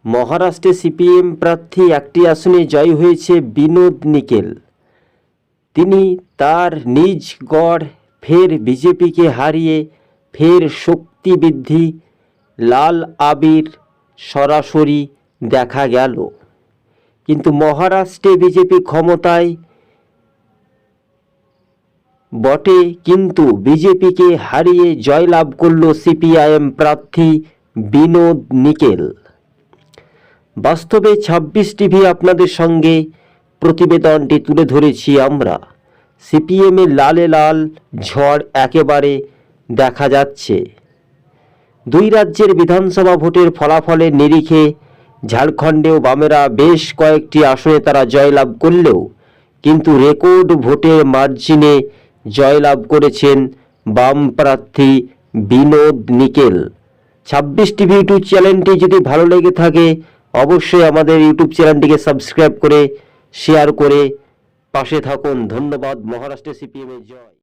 মহারাষ্ট্রে সিপিএম প্রার্থী একটি আসনে জয় হয়েছে বিনোদ নিকেল। তিনি তার নিজ গড় ফের বিজেপিকে হারিয়ে ফের শক্তি বৃদ্ধি, লাল আবির সরাসরি দেখা গেল। কিন্তু মহারাষ্ট্রে বিজেপি ক্ষমতায় বটে, কিন্তু বিজেপিকে হারিয়ে জয়লাভ করল সিপিআইএম প্রার্থী বিনোদ নিকেল। বাস্তবে ২৬ টিভি আপনাদের সঙ্গে প্রতিবেদনটি তুলে ধরেছি আমরা। সিপিএমের লালে লাল ঝড় একেবারে দেখা যাচ্ছে। দুই রাজ্যের বিধানসভা ভোটের ফলাফলের নিরিখে ঝাড়খণ্ডেও বামেরা বেশ কয়েকটি আসনে তারা জয়লাভ করলেও কিন্তু রেকর্ড ভোটের মার্জিনে জয়লাভ করেছেন বাম প্রার্থী বিনোদ নিকেল। ২৬ টিভি ইউটিউব চ্যানেলটি যদি ভালো লেগে থাকে অবশ্যই আমাদের ইউটিউব চ্যানেলটিকে সাবস্ক্রাইব করে শেয়ার করে পাশে থাকুন। ধন্যবাদ। মহারাষ্ট্রে সিপিএমের জয়।